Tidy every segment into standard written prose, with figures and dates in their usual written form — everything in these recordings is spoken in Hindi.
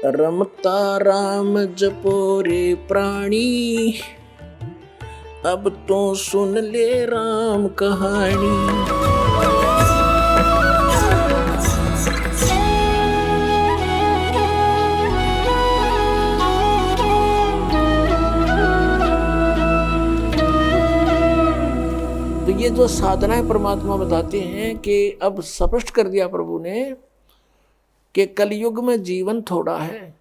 रमता राम जपो रे प्राणी, अब तो सुन ले राम कहानी। तो ये जो साधनाएं परमात्मा बताते हैं कि अब स्पष्ट कर दिया प्रभु ने कि कलयुग में जीवन थोड़ा है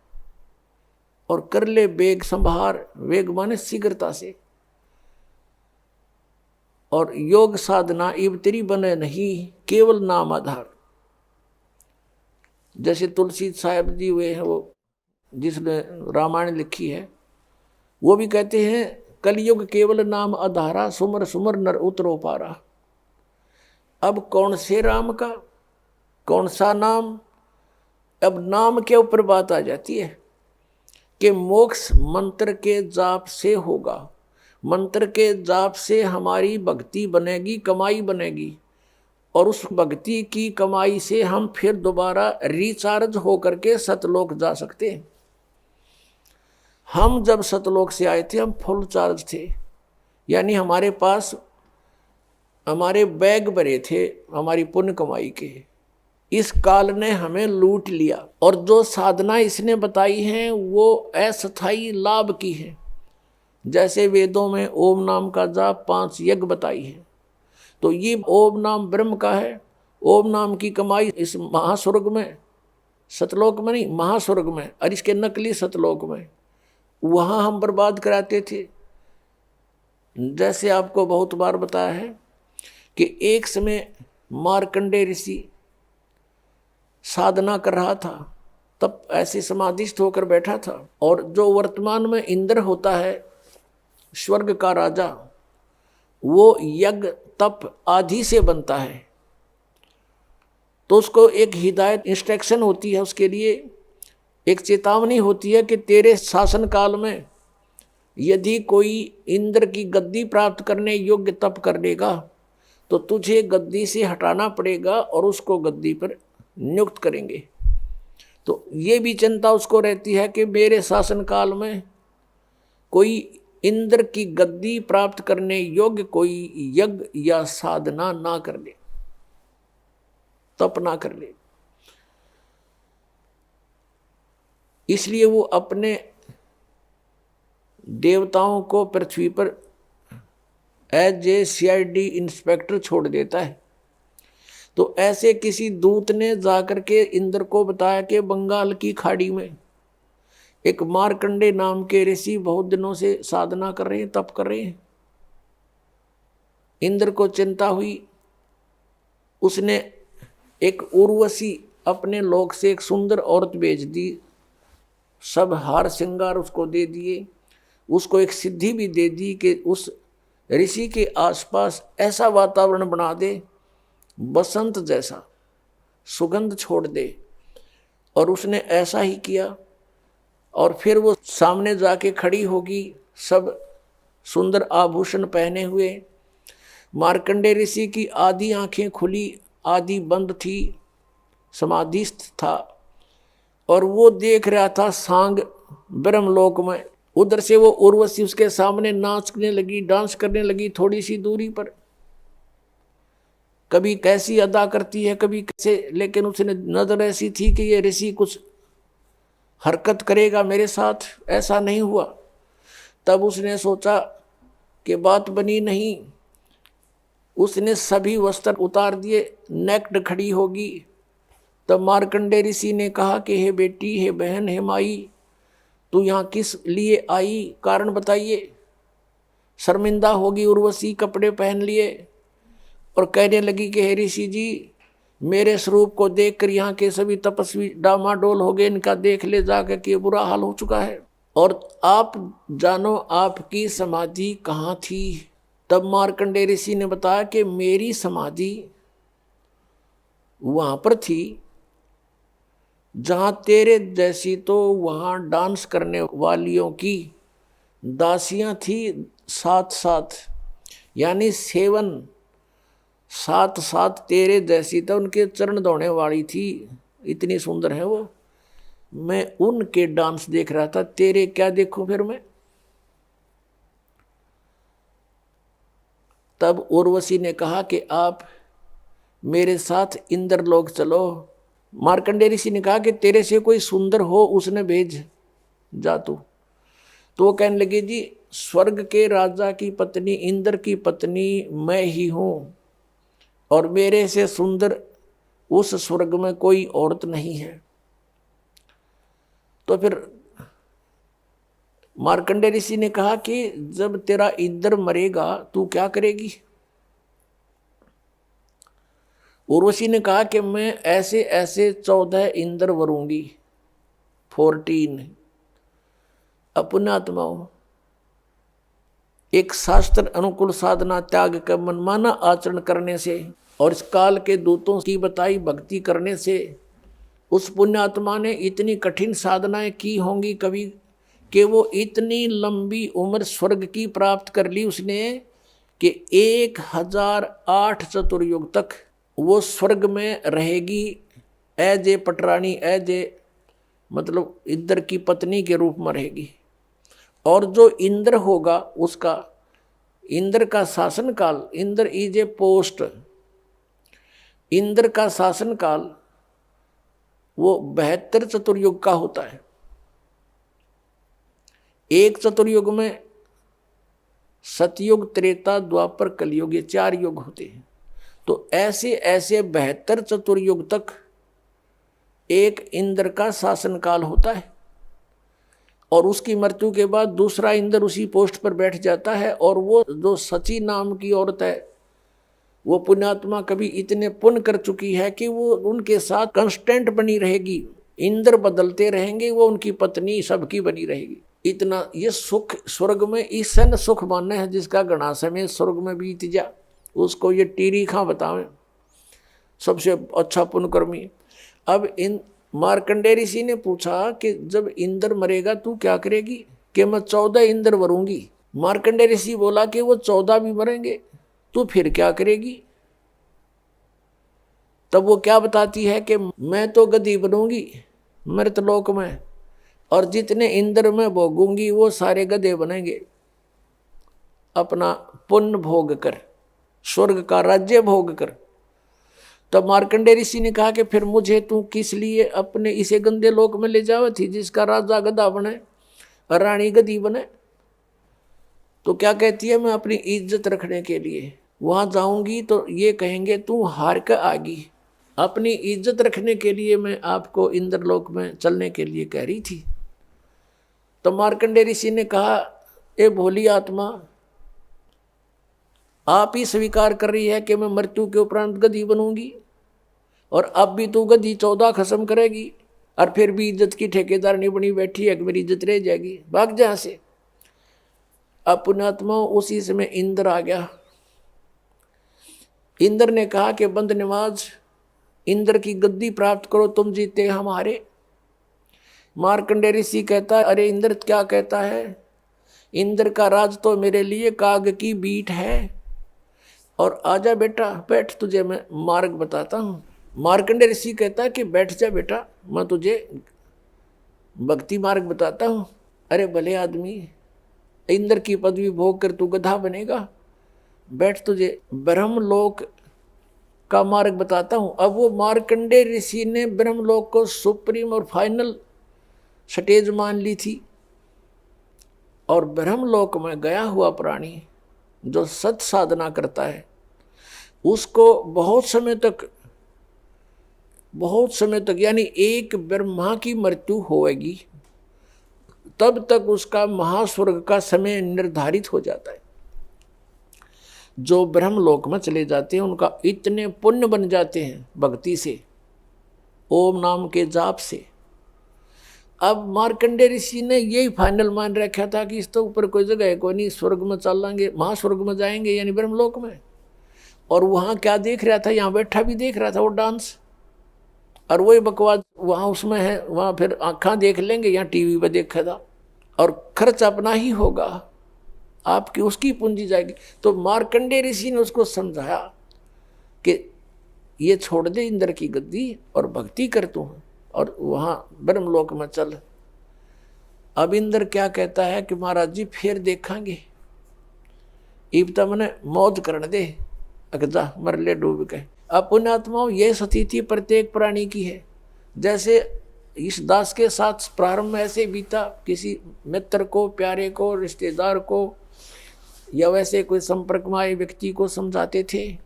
और कर ले वेग संभार, वेग माने शीघ्रता से, और योग साधना इबतरी बने नहीं केवल नाम आधार। जैसे तुलसी साहब जी हुए हैं, वो जिसने रामायण लिखी है, वो भी कहते हैं कलयुग केवल नाम आधारा, सुमर सुमर नर उतरो पारा। अब कौन से राम का कौन सा नाम, अब नाम के ऊपर बात आ जाती है कि मोक्ष मंत्र के जाप से होगा, मंत्र के जाप से हमारी भक्ति बनेगी, कमाई बनेगी, और उस भक्ति की कमाई से हम फिर दोबारा रिचार्ज होकर के सतलोक जा सकते हैं। हम जब सतलोक से आए थे हम फुल चार्ज थे, यानी हमारे पास हमारे बैग भरे थे हमारी पुण्य कमाई के। इस काल ने हमें लूट लिया, और जो साधना इसने बताई हैं वो अस्थायी लाभ की है। जैसे वेदों में ओम नाम का जाप 5 यज्ञ बताई है, तो ये ओम नाम ब्रह्म का है। ओम नाम की कमाई इस महास्वर्ग में, सतलोक में नहीं, महास्वर्ग में, और इसके नकली सतलोक में, वहाँ हम बर्बाद कराते थे। जैसे आपको बहुत बार बताया है कि एक समय मार्कंडेय ऋषि साधना कर रहा था, तब ऐसे समाधिस्थ होकर बैठा था, और जो वर्तमान में इंद्र होता है स्वर्ग का राजा, वो यज्ञ तप आदि से बनता है। तो उसको एक हिदायत इंस्ट्रक्शन होती है, उसके लिए एक चेतावनी होती है कि तेरे शासन काल में यदि कोई इंद्र की गद्दी प्राप्त करने योग्य तप कर लेगा तो तुझे गद्दी से हटाना पड़ेगा और उसको गद्दी पर नियुक्त करेंगे। तो ये भी चिंता उसको रहती है कि मेरे शासन काल में कोई इंद्र की गद्दी प्राप्त करने योग्य कोई यज्ञ या साधना ना कर ले, तप ना कर ले। इसलिए वो अपने देवताओं को पृथ्वी पर एज ए CID इंस्पेक्टर छोड़ देता है। तो ऐसे किसी दूत ने जाकर के इंद्र को बताया कि बंगाल की खाड़ी में एक मार्कंडे नाम के ऋषि बहुत दिनों से साधना कर रहे हैं, तप कर रहे हैं। इंद्र को चिंता हुई, उसने एक उर्वशी अपने लोक से एक सुंदर औरत भेज दी, सब हार श्रृंगार उसको दे दिए, उसको एक सिद्धि भी दे दी कि उस ऋषि के आसपास ऐसा वातावरण बना दे, बसंत जैसा सुगंध छोड़ दे। और उसने ऐसा ही किया, और फिर वो सामने जाके खड़ी होगी, सब सुंदर आभूषण पहने हुए। मार्कंडे ऋषि की आधी आंखें खुली, आधी बंद थी, समाधिस्थ था, और वो देख रहा था सांग ब्रह्मलोक में। उधर से वो उर्वशी उसके सामने नाचने लगी, डांस करने लगी थोड़ी सी दूरी पर। कभी कैसी अदा करती है, कभी कैसे, लेकिन उसने नजर ऐसी थी कि ये ऋषि कुछ हरकत करेगा मेरे साथ, ऐसा नहीं हुआ। तब उसने सोचा कि बात बनी नहीं, उसने सभी वस्त्र उतार दिए, नेक्ड खड़ी होगी। तब मार्कंडे ऋषि ने कहा कि हे बेटी, हे बहन, हे माई, तू यहाँ किस लिए आई, कारण बताइए। शर्मिंदा होगी उर्वशी, कपड़े पहन लिए और कहने लगी कि हे ऋषि जी, मेरे स्वरूप को देखकर यहाँ के सभी तपस्वी डामाडोल हो गए, इनका देख ले जाकर के बुरा हाल हो चुका है, और आप जानो आपकी समाधि कहाँ थी। तब मार्कंडे ऋषि ने बताया कि मेरी समाधि वहाँ पर थी जहाँ तेरे जैसी तो वहाँ डांस करने वालियों की दासियाँ थी, साथ साथ, यानी सेवन साथ साथ तेरे जैसी तो उनके चरण धोने वाली थी, इतनी सुंदर है वो। मैं उनके डांस देख रहा था, तेरे क्या देखूं फिर मैं। तब उर्वशी ने कहा कि आप मेरे साथ इंद्रलोक चलो। मार्कंडेय ऋषि ने कहा कि तेरे से कोई सुंदर हो उसने भेज जा तू। तो वो कहने लगे जी स्वर्ग के राजा की पत्नी इंद्र की पत्नी मैं ही हूं और मेरे से सुंदर उस स्वर्ग में कोई औरत नहीं है। तो फिर मार्कंडेय ऋषि ने कहा कि जब तेरा इंद्र मरेगा तू क्या करेगी। उर्वशी ने कहा कि मैं ऐसे ऐसे 14 इंद्र वरूंगी, 14 अपनात्माओं, एक शास्त्र अनुकूल साधना त्याग कर मनमाना आचरण करने से और इस काल के दूतों की बताई भक्ति करने से उस पुण्यात्मा ने इतनी कठिन साधनाएं की होंगी कभी कि वो इतनी लंबी उम्र स्वर्ग की प्राप्त कर ली उसने कि 1008 चतुर्युग तक वो स्वर्ग में रहेगी एज ए पटरानी, एज ए मतलब इंद्र की पत्नी के रूप में रहेगी। और जो इंद्र होगा उसका इंद्र का शासन काल, Indra is a post, Indra का शासन काल वो 72 चतुर्युग का होता है। एक चतुर्युग में सतयुग, त्रेता, द्वापर, कलयुग, ये 4 युग होते हैं। तो ऐसे ऐसे 72 चतुर्युग तक एक इंद्र का शासन काल होता है और उसकी मृत्यु के बाद दूसरा इंद्र उसी पोस्ट पर बैठ जाता है। और वो जो सची नाम की औरत है वो पुण्यात्मा कभी इतने पुण्य कर चुकी है कि वो उनके साथ कांस्टेंट बनी रहेगी, इंद्र बदलते रहेंगे, वो उनकी पत्नी सबकी बनी रहेगी। इतना ये सुख स्वर्ग में ईसन सुख मानना है जिसका घना समय स्वर्ग में बीत जा, उसको ये टीरी खां बतावें सबसे अच्छा पुण्यकर्मी। अब इन मार्कंडेय ऋषि ने पूछा कि जब इंद्र मरेगा तू क्या करेगी, कि मैं 14 इंद्र मरूंगी। मार्कंडेय ऋषि बोला कि वो 14 भी मरेंगे, तू फिर क्या करेगी। तब वो क्या बताती है कि मैं तो गधी बनूंगी मृतलोक में और जितने इंद्र में भोगूंगी वो सारे गधे बनेंगे, अपना पुण्य भोग कर, स्वर्ग का राज्य भोग कर। तब मार्कंडेय ऋषि ने कहा कि फिर मुझे तू किस लिए अपने इसे गंदे लोक में ले जावे थी जिसका राजा गधा बने और रानी गधी बने। तो क्या कहती है, मैं अपनी इज्जत रखने के लिए वहां जाऊंगी तो ये कहेंगे तू हार कर आगी। अपनी इज्जत रखने के लिए मैं आपको इंद्रलोक में चलने के लिए कह रही थी। तो मार्कंडेय ऋषि ने कहा, ए भोली आत्मा, आप ही स्वीकार कर रही है कि मैं मृत्यु के उपरांत गधी बनूंगी और अब भी तू गधी 14 खत्म करेगी और फिर भी इज्जत की ठेकेदार नहीं बनी बैठी है कि मेरी इज्जत रह जाएगी, भाग जहां से। अब पुण्यात्मा उसी समय इंद्र आ गया। इंद्र ने कहा कि बंद नवाज, इंद्र की गद्दी प्राप्त करो, तुम जीते हमारे। मार्कंडेय ऋषि कहता है, अरे इंद्र क्या कहता है, इंद्र का राज तो मेरे लिए काग की बीट है और आजा बेटा बैठ, तुझे मैं मार्ग बताता हूँ। मार्कंडेय ऋषि कहता है कि बैठ जा बेटा, मैं तुझे भक्ति मार्ग बताता हूँ। अरे भले आदमी, इंद्र की पदवी भोग कर तू गधा बनेगा, बैठ, तुझे ब्रह्मलोक का मार्ग बताता हूँ। अब वो मार्कंडेय ऋषि ने ब्रह्मलोक को सुप्रीम और फाइनल स्टेज मान ली थी और ब्रह्मलोक में गया हुआ प्राणी जो सत साधना करता है उसको बहुत समय तक यानी एक ब्रह्मा की मृत्यु होएगी तब तक उसका महास्वर्ग का समय निर्धारित हो जाता है। जो ब्रह्मलोक में चले जाते हैं उनका इतने पुण्य बन जाते हैं भक्ति से, ओम नाम के जाप से। अब मार्कंडेय ऋषि ने यही फाइनल मान रखा था कि इस तो ऊपर कोई जगह है कोई नहीं, स्वर्ग में चलेंगे, महास्वर्ग में जाएंगे यानी ब्रह्मलोक में। और वहाँ क्या देख रहा था, यहाँ बैठा भी देख रहा था वो डांस और वही बकवास वहाँ उसमें है, वहाँ फिर आँखें देख लेंगे, यहाँ टीवी पे देखा था और खर्च अपना ही होगा, आपकी उसकी पूंजी जाएगी। तो मार्कंडेय ऋषि ने उसको समझाया कि ये छोड़ दे इंद्र की गद्दी और भक्ति कर तू और वहां ब्रह्मलोक में चल। अब इंद्र क्या कहता है कि महाराज जी फिर देखेंगे, इब तो मैंने मौज करने दे, अगजा मर ले डूब के। अब पुण्यात्माओं ये स्थिति प्रत्येक प्राणी की है। जैसे इस दास के साथ प्रारंभ में ऐसे बीता, किसी मित्र को, प्यारे को, रिश्तेदार को या वैसे कोई संपर्क में आए व्यक्ति को समझाते थे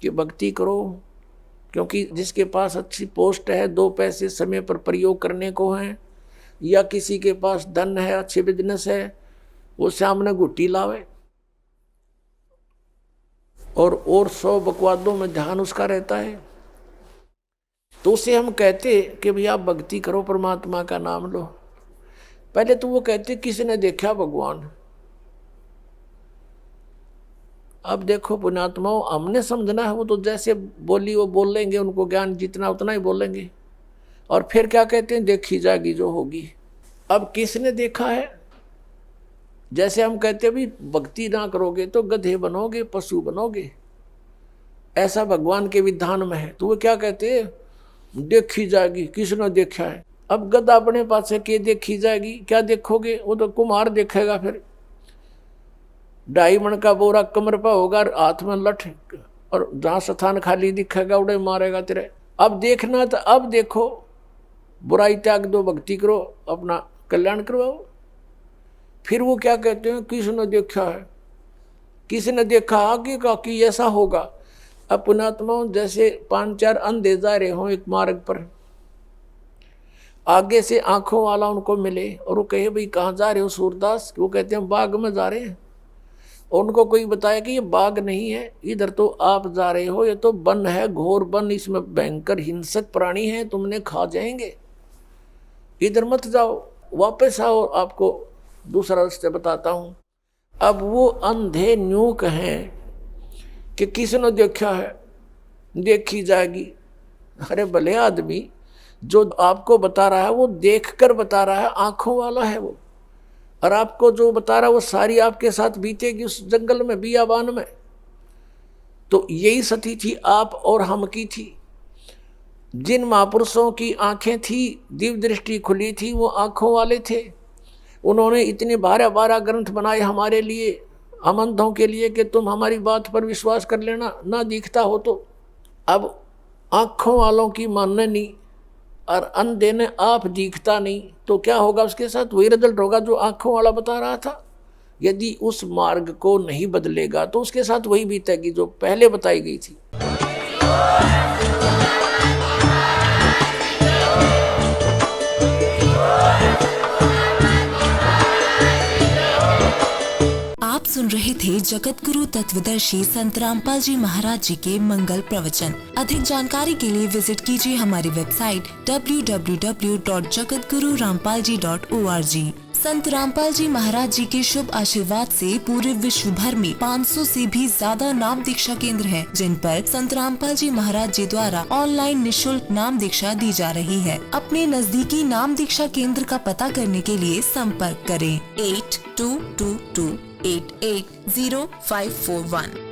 कि भक्ति करो, क्योंकि जिसके पास अच्छी पोस्ट है, 2 पैसे समय पर प्रयोग करने को हैं, या किसी के पास धन है, अच्छे बिजनेस है, वो सामने घुट्टी लावे और 100 बकवादों में ध्यान उसका रहता है। तो उसे हम कहते कि भैया आप भक्ति करो, परमात्मा का नाम लो। पहले तो वो कहते किसने देखा भगवान। अब देखो पुण्यात्माओं, हमने समझना है, वो तो जैसे बोली वो बोल लेंगे, उनको ज्ञान जितना उतना ही बोलेंगे। और फिर क्या कहते हैं, देखी जाएगी जो होगी। अब किसने देखा है? जैसे हम कहते हैं भी भक्ति ना करोगे तो गधे बनोगे, पशु बनोगे, ऐसा भगवान के विधान में है। तो वो क्या कहते हैं, देखी जाएगी, किसने देखा है। अब गधा अपने पास है कि देखी जाएगी, क्या देखोगे? वो तो कुम्हार देखेगा। फिर 2.5 मन का बोरा कमर पर होगा, हाथ में लठ, और जहां स्थान खाली दिखेगा उड़े मारेगा तेरे। अब देखना तो अब देखो, बुराई त्याग दो, भक्ति करो, अपना कल्याण करवाओ। फिर वो क्या कहते हैं, किसने देखा है, किसने देखा आगे का कि ऐसा होगा। अब पुण्यात्माओं, जैसे 5-4 अंधे जा रहे हो एक मार्ग पर, आगे से आंखों वाला उनको मिले और वो कहे भाई कहाँ जा रहे हो सूरदास? वो कहते हैं बाग में जा रहे हैं। और उनको कोई बताया कि ये बाग नहीं है, इधर तो आप जा रहे हो, ये तो वन है, घोर वन, इसमें भयंकर हिंसक प्राणी है, तुमने खा जाएंगे, इधर मत जाओ, वापस आओ, आपको दूसरा रास्ता बताता हूँ। अब वो अंधे न्यू कहें कि किसने देखा है, देखी जाएगी। अरे भले आदमी, जो आपको बता रहा है वो देख कर बता रहा है, आंखों वाला है वो, और आपको जो बता रहा है वो सारी आपके साथ बीतेगी उस जंगल में, बियाबान में। तो यही स्थिति थी आप और हम की थी। जिन महापुरुषों की आंखें थी, दिव्य दृष्टि खुली थी, वो आंखों वाले थे। उन्होंने इतने 12 ग्रंथ बनाए हमारे लिए, हम अंधों के लिए, कि तुम हमारी बात पर विश्वास कर लेना, ना दिखता हो तो। अब आंखों वालों की मानने नहीं, और अंधे ने आप दिखता नहीं, तो क्या होगा उसके साथ? वही रिजल्ट होगा जो आंखों वाला बता रहा था। यदि उस मार्ग को नहीं बदलेगा तो उसके साथ वही बीतेगी जो पहले बताई गई थी। आप सुन रहे थे जगत गुरु तत्वदर्शी संत रामपाल जी महाराज जी के मंगल प्रवचन। अधिक जानकारी के लिए विजिट कीजिए हमारी वेबसाइट www.jagatgururampalji.org। संत रामपाल जी महाराज जी के शुभ आशीर्वाद से पूरे विश्व भर में 500 से भी ज्यादा नाम दीक्षा केंद्र हैं, जिन पर संत रामपाल जी महाराज जी द्वारा ऑनलाइन निशुल्क नाम दीक्षा दी जा रही है। अपने नजदीकी नाम दीक्षा केंद्र का पता करने के लिए संपर्क करें 8222880541।